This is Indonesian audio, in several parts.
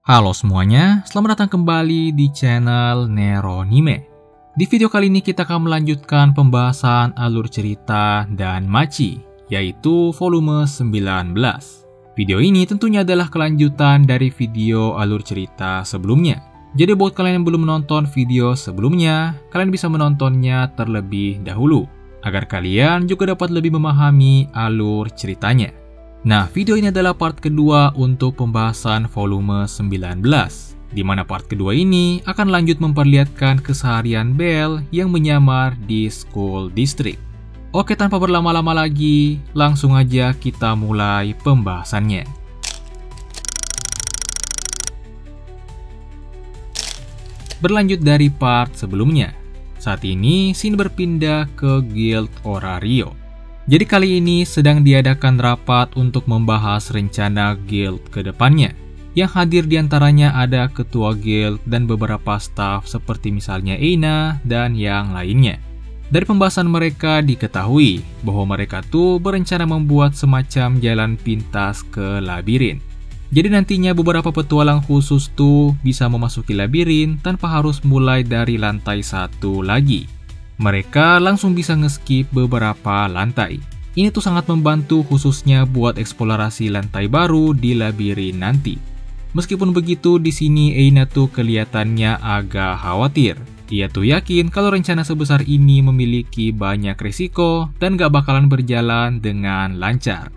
Halo semuanya, selamat datang kembali di channel Neronime. Di video kali ini kita akan melanjutkan pembahasan alur cerita dan Machi, yaitu volume 19. Video ini tentunya adalah kelanjutan dari video alur cerita sebelumnya. Jadi buat kalian yang belum menonton video sebelumnya, kalian bisa menontonnya terlebih dahulu, agar kalian juga dapat lebih memahami alur ceritanya. Nah, video ini adalah part kedua untuk pembahasan volume 19, di mana part kedua ini akan lanjut memperlihatkan keseharian Belle yang menyamar di School District. Oke, tanpa berlama-lama lagi, langsung aja kita mulai pembahasannya. Berlanjut dari part sebelumnya, saat ini scene berpindah ke Guild Orario. Jadi kali ini sedang diadakan rapat untuk membahas rencana guild ke depannya. Yang hadir diantaranya ada ketua guild dan beberapa staf seperti misalnya Eina dan yang lainnya. Dari pembahasan mereka diketahui bahwa mereka tuh berencana membuat semacam jalan pintas ke labirin. Jadi nantinya beberapa petualang khusus tuh bisa memasuki labirin tanpa harus mulai dari lantai 1 lagi. Mereka langsung bisa nge-skip beberapa lantai. Ini tuh sangat membantu khususnya buat eksplorasi lantai baru di labirin nanti. Meskipun begitu, di sini Eina tuh kelihatannya agak khawatir. Ia tuh yakin kalau rencana sebesar ini memiliki banyak risiko dan gak bakalan berjalan dengan lancar.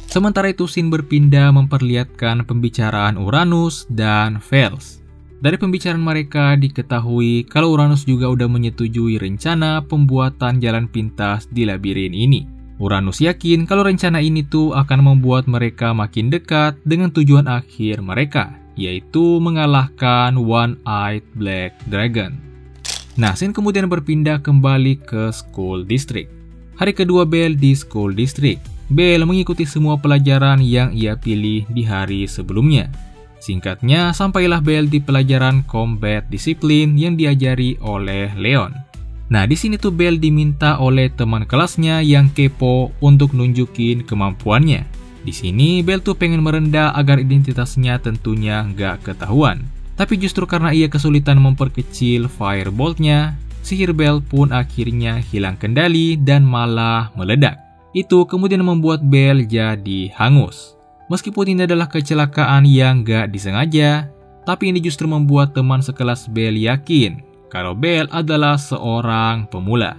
Sementara itu, scene berpindah memperlihatkan pembicaraan Uranus dan Vels. Dari pembicaraan mereka diketahui kalau Uranus juga udah menyetujui rencana pembuatan jalan pintas di labirin ini. Uranus yakin kalau rencana ini tuh akan membuat mereka makin dekat dengan tujuan akhir mereka, yaitu mengalahkan One-Eyed Black Dragon. Nah, scene kemudian berpindah kembali ke School District. Hari kedua Belle di School District. Belle mengikuti semua pelajaran yang ia pilih di hari sebelumnya. Singkatnya, sampailah Belle di pelajaran Combat Discipline yang diajari oleh Leon. Nah, di sini tuh Belle diminta oleh teman kelasnya yang kepo untuk nunjukin kemampuannya. Di sini Belle tuh pengen merendah agar identitasnya tentunya nggak ketahuan. Tapi justru karena ia kesulitan memperkecil firebolt-nya, sihir Belle pun akhirnya hilang kendali dan malah meledak. Itu kemudian membuat Belle jadi hangus. Meskipun ini adalah kecelakaan yang gak disengaja, tapi ini justru membuat teman sekelas Belle yakin kalau Belle adalah seorang pemula.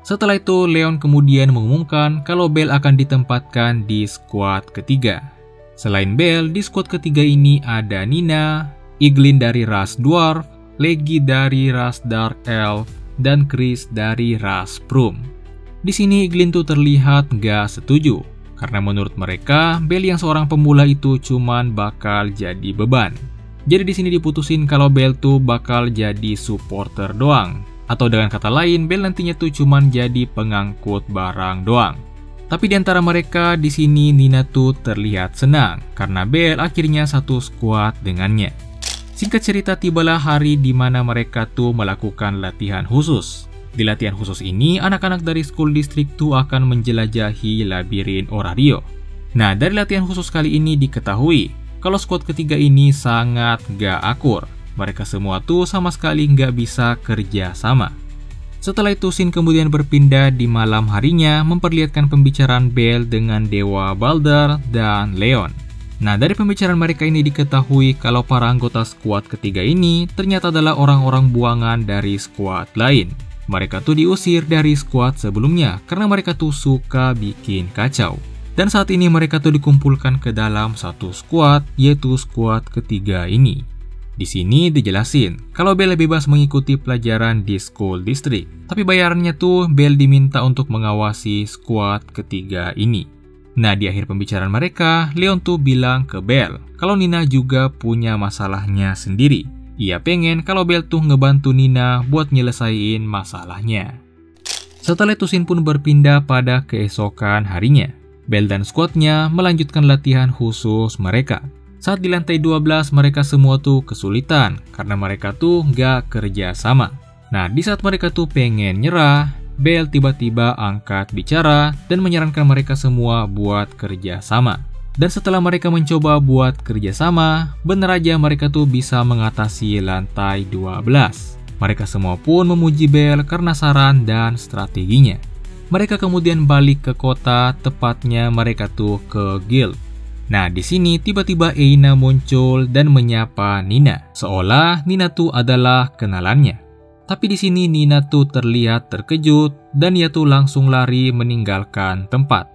Setelah itu, Leon kemudian mengumumkan kalau Belle akan ditempatkan di squad ketiga. Selain Belle, di squad ketiga ini ada Nina, Iglin dari ras Dwarf, Leggy dari ras Dark Elf, dan Chris dari ras Prum. Di sini Iglin tuh terlihat gak setuju. Karena menurut mereka, Belle yang seorang pemula itu cuman bakal jadi beban. Jadi di sini diputusin kalau Belle tuh bakal jadi supporter doang. Atau dengan kata lain, Belle nantinya tuh cuman jadi pengangkut barang doang. Tapi di antara mereka, di sini Nina tuh terlihat senang karena Belle akhirnya satu squad dengannya. Singkat cerita, tibalah hari di mana mereka tuh melakukan latihan khusus. Di latihan khusus ini, anak-anak dari School District tuh akan menjelajahi labirin Orario. Nah, dari latihan khusus kali ini diketahui kalau squad ketiga ini sangat gak akur. Mereka semua tuh sama sekali gak bisa kerja sama. Setelah itu, scene kemudian berpindah di malam harinya memperlihatkan pembicaraan Belle dengan Dewa Balder dan Leon. Nah, dari pembicaraan mereka ini diketahui kalau para anggota squad ketiga ini ternyata adalah orang-orang buangan dari squad lain. Mereka tuh diusir dari squad sebelumnya karena mereka tuh suka bikin kacau. Dan saat ini mereka tuh dikumpulkan ke dalam satu squad, yaitu squad ketiga ini. Di sini dijelasin kalau Belle bebas mengikuti pelajaran di School District, tapi bayarannya tuh Belle diminta untuk mengawasi squad ketiga ini. Nah, di akhir pembicaraan mereka, Leon tuh bilang ke Belle kalau Nina juga punya masalahnya sendiri. Ia pengen kalau Belle tuh ngebantu Nina buat nyelesain masalahnya. Setelah itu, scene pun berpindah pada keesokan harinya. Belle dan squadnya melanjutkan latihan khusus mereka. Saat di lantai 12, mereka semua tuh kesulitan karena mereka tuh gak kerja sama. Nah, di saat mereka tuh pengen nyerah, Belle tiba-tiba angkat bicara dan menyarankan mereka semua buat kerja sama. Dan setelah mereka mencoba buat kerjasama, bener aja mereka tuh bisa mengatasi lantai 12. Mereka semua pun memuji Belle karena saran dan strateginya. Mereka kemudian balik ke kota, tepatnya mereka tuh ke guild. Nah, di sini tiba-tiba Eina muncul dan menyapa Nina, seolah Nina tuh adalah kenalannya. Tapi di sini Nina tuh terlihat terkejut dan ia tuh langsung lari meninggalkan tempat.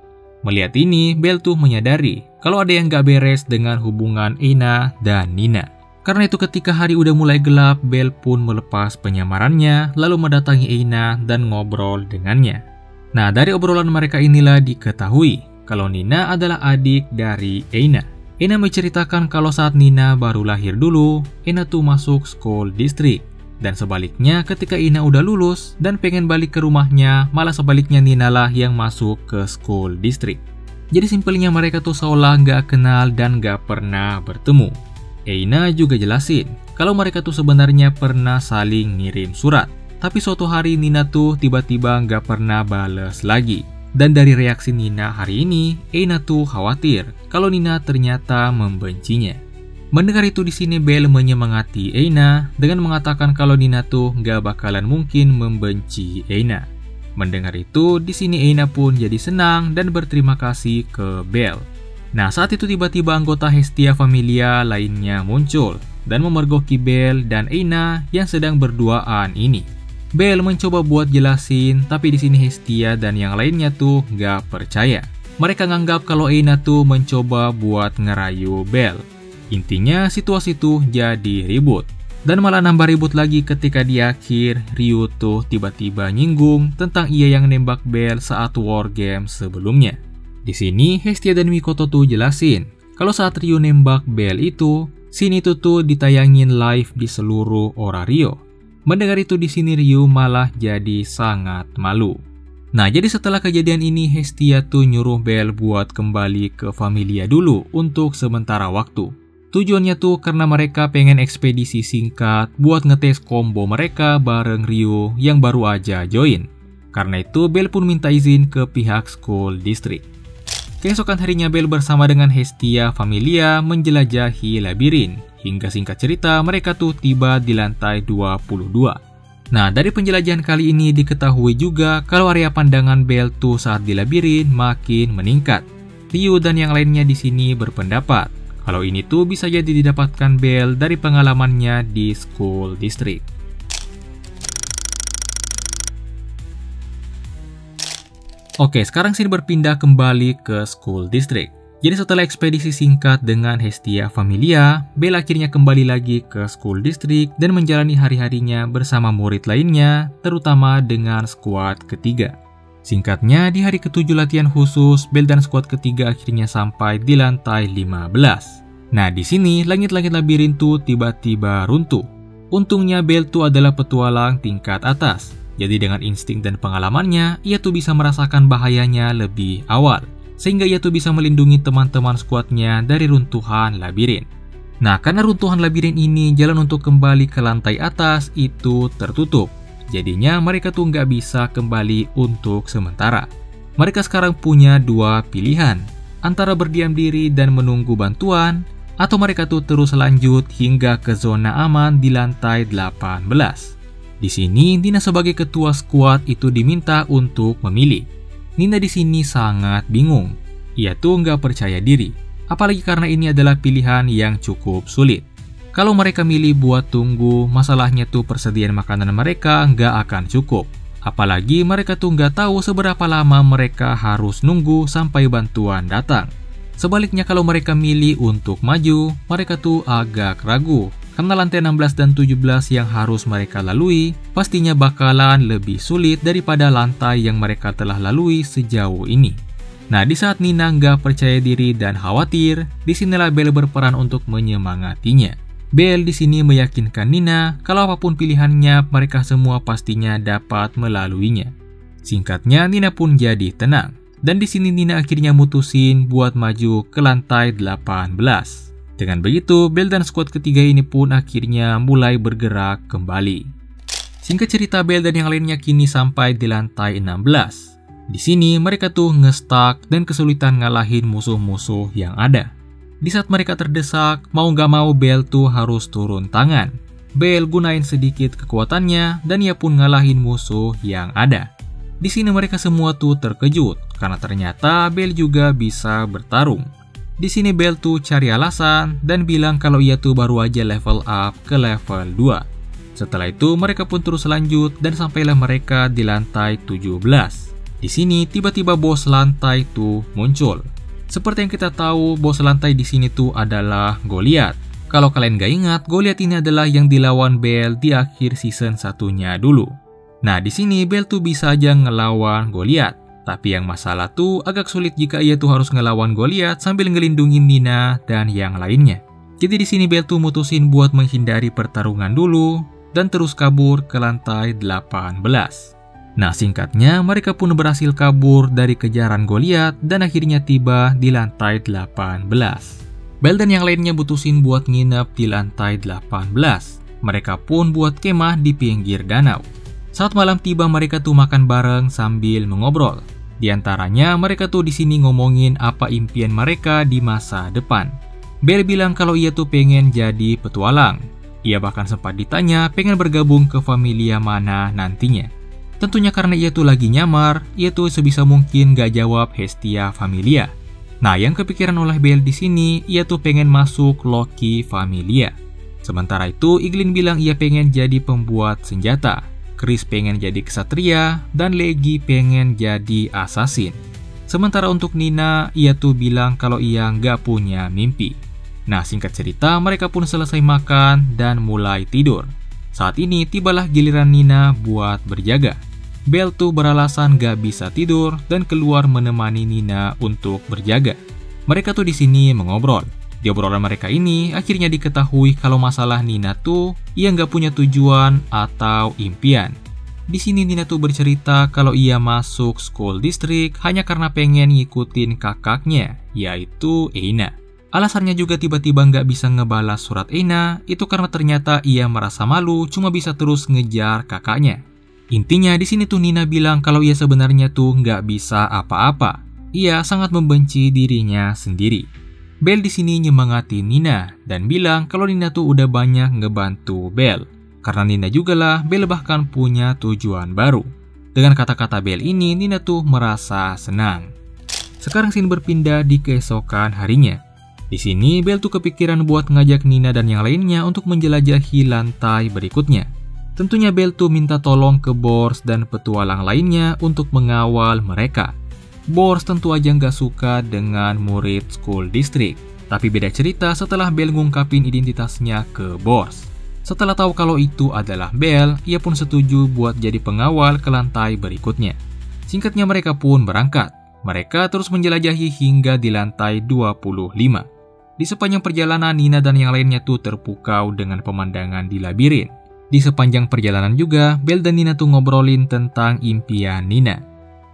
Melihat ini, Belle tuh menyadari kalau ada yang gak beres dengan hubungan Eina dan Nina. Karena itu ketika hari udah mulai gelap, Belle pun melepas penyamarannya lalu mendatangi Eina dan ngobrol dengannya. Nah, dari obrolan mereka inilah diketahui kalau Nina adalah adik dari Eina. Eina menceritakan kalau saat Nina baru lahir dulu, Eina tuh masuk school district. Dan sebaliknya ketika Eina udah lulus dan pengen balik ke rumahnya, malah sebaliknya Nina lah yang masuk ke school district. Jadi simpelnya mereka tuh seolah gak kenal dan gak pernah bertemu. Eina juga jelasin kalau mereka tuh sebenarnya pernah saling ngirim surat. Tapi suatu hari Nina tuh tiba-tiba gak pernah bales lagi. Dan dari reaksi Nina hari ini, Eina tuh khawatir kalau Nina ternyata membencinya. Mendengar itu di sini Belle menyemangati Eina dengan mengatakan kalau Nina tuh gak bakalan mungkin membenci Eina. Mendengar itu di sini Eina pun jadi senang dan berterima kasih ke Belle. Nah, saat itu tiba-tiba anggota Hestia Familia lainnya muncul dan memergoki Belle dan Eina yang sedang berduaan ini. Belle mencoba buat jelasin, tapi di sini Hestia dan yang lainnya tuh gak percaya. Mereka nganggap kalau Eina tuh mencoba buat ngerayu Belle. Intinya situasi tuh jadi ribut. Dan malah nambah ribut lagi ketika di akhir Ryu tuh tiba-tiba nyinggung tentang ia yang nembak Belle saat war game sebelumnya. Di sini Hestia dan Mikoto tuh jelasin kalau saat Ryu nembak Belle itu, scene itu tuh ditayangin live di seluruh Orario. Mendengar itu di sini Ryu malah jadi sangat malu. Nah, jadi setelah kejadian ini Hestia tuh nyuruh Belle buat kembali ke Familia dulu untuk sementara waktu. Tujuannya tuh karena mereka pengen ekspedisi singkat buat ngetes combo mereka bareng Ryu yang baru aja join. Karena itu Belle pun minta izin ke pihak school district. Keesokan harinya Belle bersama dengan Hestia Familia menjelajahi labirin. Hingga singkat cerita mereka tuh tiba di lantai 22. Nah, dari penjelajahan kali ini diketahui juga kalau area pandangan Belle tuh saat di labirin makin meningkat. Ryu dan yang lainnya di sini berpendapat kalau ini tuh bisa jadi didapatkan Belle dari pengalamannya di school district. Oke, sekarang sini berpindah kembali ke school district. Jadi setelah ekspedisi singkat dengan Hestia Familia, Belle akhirnya kembali lagi ke school district dan menjalani hari-harinya bersama murid lainnya, terutama dengan squad ketiga. Singkatnya, di hari ke-7 latihan khusus, Belle dan squad ketiga akhirnya sampai di lantai 15. Nah, di sini langit-langit labirin tuh tiba-tiba runtuh. Untungnya Belle tuh adalah petualang tingkat atas. Jadi dengan insting dan pengalamannya, ia tuh bisa merasakan bahayanya lebih awal. Sehingga ia tuh bisa melindungi teman-teman squadnya dari runtuhan labirin. Nah, karena runtuhan labirin ini, jalan untuk kembali ke lantai atas itu tertutup. Jadinya mereka tuh nggak bisa kembali untuk sementara. Mereka sekarang punya dua pilihan, antara berdiam diri dan menunggu bantuan, atau mereka tuh terus lanjut hingga ke zona aman di lantai 18. Di sini Nina sebagai ketua skuad itu diminta untuk memilih. Nina di sini sangat bingung. Ia tuh nggak percaya diri, apalagi karena ini adalah pilihan yang cukup sulit. Kalau mereka milih buat tunggu, masalahnya tuh persediaan makanan mereka nggak akan cukup. Apalagi mereka tuh nggak tahu seberapa lama mereka harus nunggu sampai bantuan datang. Sebaliknya kalau mereka milih untuk maju, mereka tuh agak ragu. Karena lantai 16 dan 17 yang harus mereka lalui, pastinya bakalan lebih sulit daripada lantai yang mereka telah lalui sejauh ini. Nah, di saat Nina nggak percaya diri dan khawatir, disinilah Belle berperan untuk menyemangatinya. Belle di sini meyakinkan Nina kalau apapun pilihannya, mereka semua pastinya dapat melaluinya. Singkatnya, Nina pun jadi tenang. Dan di sini Nina akhirnya mutusin buat maju ke lantai 18. Dengan begitu, Belle dan squad ketiga ini pun akhirnya mulai bergerak kembali. Singkat cerita, Belle dan yang lainnya kini sampai di lantai 16. Di sini mereka tuh nge-stuck dan kesulitan ngalahin musuh-musuh yang ada. Di saat mereka terdesak, mau gak mau Bell tuh harus turun tangan. Bell gunain sedikit kekuatannya dan ia pun ngalahin musuh yang ada. Di sini mereka semua tuh terkejut karena ternyata Bell juga bisa bertarung. Di sini Bell tuh cari alasan dan bilang kalau ia tuh baru aja level up ke level 2. Setelah itu mereka pun terus lanjut dan sampailah mereka di lantai 17. Di sini tiba-tiba bos lantai tuh muncul. Seperti yang kita tahu, bos lantai di sini tuh adalah Goliath. Kalau kalian gak ingat, Goliath ini adalah yang dilawan Bell di akhir season satunya dulu. Nah, di sini Bell tuh bisa aja ngelawan Goliath. Tapi yang masalah tuh agak sulit jika ia tuh harus ngelawan Goliath sambil ngelindungin Nina dan yang lainnya. Jadi di sini Bell tuh mutusin buat menghindari pertarungan dulu dan terus kabur ke lantai 18. Nah, singkatnya mereka pun berhasil kabur dari kejaran Goliath dan akhirnya tiba di lantai 18. Bell dan yang lainnya mutusin buat nginep di lantai 18. Mereka pun buat kemah di pinggir danau. Saat malam tiba mereka tuh makan bareng sambil mengobrol. Di antaranya mereka tuh di sini ngomongin apa impian mereka di masa depan. Bell bilang kalau ia tuh pengen jadi petualang. Ia bahkan sempat ditanya pengen bergabung ke familia mana nantinya. Tentunya karena ia tuh lagi nyamar, ia tuh sebisa mungkin gak jawab Hestia Familia. Nah, yang kepikiran oleh Bell di sini, ia tuh pengen masuk Loki Familia. Sementara itu, Iglin bilang ia pengen jadi pembuat senjata. Chris pengen jadi ksatria, dan Leggy pengen jadi assassin. Sementara untuk Nina, ia tuh bilang kalau ia nggak punya mimpi. Nah, singkat cerita, mereka pun selesai makan dan mulai tidur. Saat ini, tibalah giliran Nina buat berjaga. Bell tuh beralasan nggak bisa tidur dan keluar menemani Nina untuk berjaga. Mereka tuh di sini mengobrol. Di obrolan mereka ini, akhirnya diketahui kalau masalah Nina tuh ia nggak punya tujuan atau impian. Di sini Nina tuh bercerita kalau ia masuk school district hanya karena pengen ngikutin kakaknya, yaitu Eina. Alasannya juga tiba-tiba nggak bisa ngebalas surat Eina, itu karena ternyata ia merasa malu cuma bisa terus ngejar kakaknya. Intinya di sini tuh Nina bilang kalau ia sebenarnya tuh nggak bisa apa-apa. Ia sangat membenci dirinya sendiri. Bell di sini nyemangati Nina dan bilang kalau Nina tuh udah banyak ngebantu Bell. Karena Nina juga lah, Bell bahkan punya tujuan baru. Dengan kata-kata Bell ini, Nina tuh merasa senang. Sekarang scene berpindah di keesokan harinya. Di sini Bell tuh kepikiran buat ngajak Nina dan yang lainnya untuk menjelajahi lantai berikutnya. Tentunya Bell tuh minta tolong ke Bors dan petualang lainnya untuk mengawal mereka. Bors tentu aja nggak suka dengan murid school district. Tapi beda cerita setelah Bell ngungkapin identitasnya ke Bors. Setelah tahu kalau itu adalah Bell, ia pun setuju buat jadi pengawal ke lantai berikutnya. Singkatnya mereka pun berangkat. Mereka terus menjelajahi hingga di lantai 25. Di sepanjang perjalanan, Nina dan yang lainnya tuh terpukau dengan pemandangan di labirin. Di sepanjang perjalanan juga, Bell dan Nina tuh ngobrolin tentang impian Nina.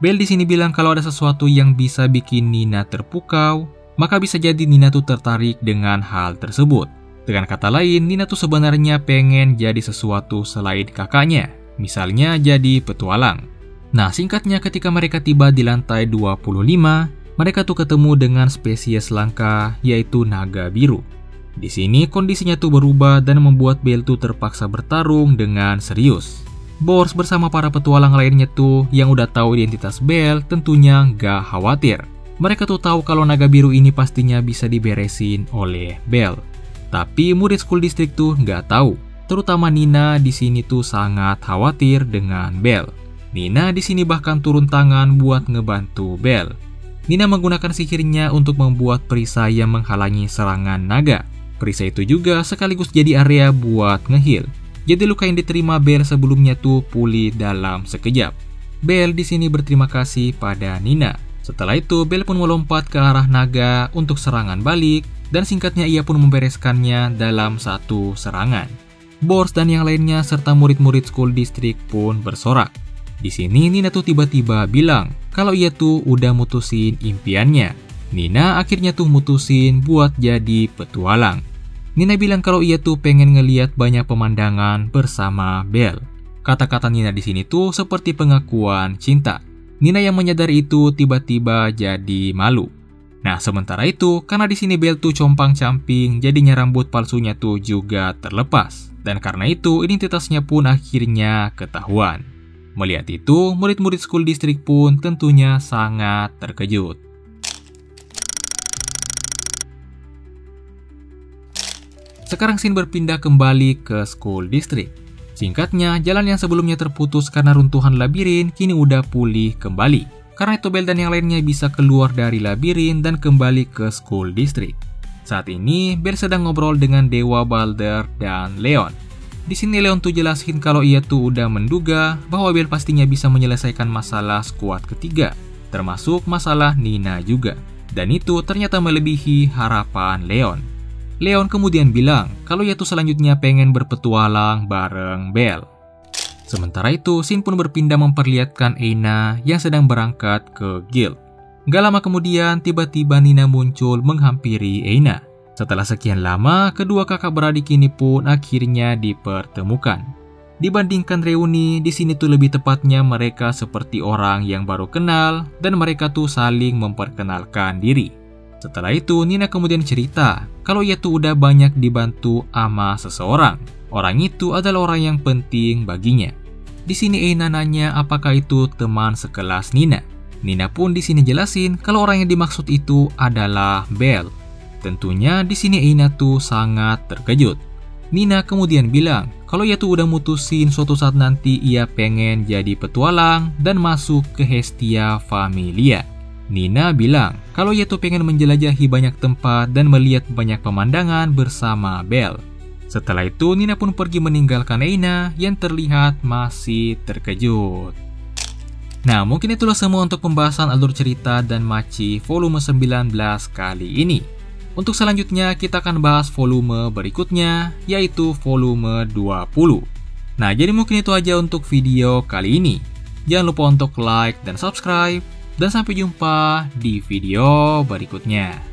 Bell di sini bilang kalau ada sesuatu yang bisa bikin Nina terpukau, maka bisa jadi Nina tuh tertarik dengan hal tersebut. Dengan kata lain, Nina tuh sebenarnya pengen jadi sesuatu selain kakaknya, misalnya jadi petualang. Nah, singkatnya ketika mereka tiba di lantai 25, mereka tuh ketemu dengan spesies langka, yaitu naga biru. Di sini kondisinya tuh berubah dan membuat Bell tuh terpaksa bertarung dengan serius. Bors bersama para petualang lainnya tuh yang udah tahu identitas Bell tentunya gak khawatir. Mereka tuh tahu kalau naga biru ini pastinya bisa diberesin oleh Bell. Tapi murid school district tuh gak tahu. Terutama Nina di sini tuh sangat khawatir dengan Bell. Nina di sini bahkan turun tangan buat ngebantu Bell. Nina menggunakan sihirnya untuk membuat perisai yang menghalangi serangan naga. Perisai itu juga sekaligus jadi area buat nge-heal. Jadi luka yang diterima Bell sebelumnya tuh pulih dalam sekejap. Bell di sini berterima kasih pada Nina. Setelah itu Bell pun melompat ke arah naga untuk serangan balik dan singkatnya ia pun membereskannya dalam satu serangan. Bors dan yang lainnya serta murid-murid school district pun bersorak. Di sini Nina tuh tiba-tiba bilang kalau ia tuh udah mutusin impiannya. Nina akhirnya tuh mutusin buat jadi petualang. Nina bilang kalau ia tuh pengen ngeliat banyak pemandangan bersama Bell. Kata-kata Nina di sini tuh seperti pengakuan cinta. Nina yang menyadari itu tiba-tiba jadi malu. Nah, sementara itu, karena di sini Belle tuh compang-camping, jadinya rambut palsunya tuh juga terlepas. Dan karena itu, identitasnya pun akhirnya ketahuan. Melihat itu, murid-murid school district pun tentunya sangat terkejut. Sekarang scene berpindah kembali ke school district. Singkatnya, jalan yang sebelumnya terputus karena runtuhan labirin kini udah pulih kembali. Karena itu Belle dan yang lainnya bisa keluar dari labirin dan kembali ke school district. Saat ini, Belle sedang ngobrol dengan Dewa Balder dan Leon. Di sini Leon tuh jelasin kalau ia tuh udah menduga bahwa Belle pastinya bisa menyelesaikan masalah skuad ketiga, termasuk masalah Nina juga. Dan itu ternyata melebihi harapan Leon. Leon kemudian bilang kalau ia tuh selanjutnya pengen berpetualang bareng Belle. Sementara itu, scene pun berpindah memperlihatkan Aina yang sedang berangkat ke guild. Gak lama kemudian, tiba-tiba Nina muncul menghampiri Aina. Setelah sekian lama, kedua kakak beradik ini pun akhirnya dipertemukan. Dibandingkan reuni, di sini tuh lebih tepatnya mereka seperti orang yang baru kenal dan mereka tuh saling memperkenalkan diri. Setelah itu, Nina kemudian cerita kalau ia tuh udah banyak dibantu sama seseorang. Orang itu adalah orang yang penting baginya. Di sini Aina nanya apakah itu teman sekelas Nina. Nina pun di sini jelasin kalau orang yang dimaksud itu adalah Belle. Tentunya di sini Aina tuh sangat terkejut. Nina kemudian bilang kalau ia tuh udah mutusin suatu saat nanti ia pengen jadi petualang dan masuk ke Hestia Familia. Nina bilang kalau ia tuh pengen menjelajahi banyak tempat dan melihat banyak pemandangan bersama Belle. Setelah itu Nina pun pergi meninggalkan Aina yang terlihat masih terkejut. Nah, mungkin itulah semua untuk pembahasan alur cerita dan Machi volume 19 kali ini. Untuk selanjutnya kita akan bahas volume berikutnya, yaitu volume 20. Nah, jadi mungkin itu aja untuk video kali ini. Jangan lupa untuk like dan subscribe. Dan sampai jumpa di video berikutnya.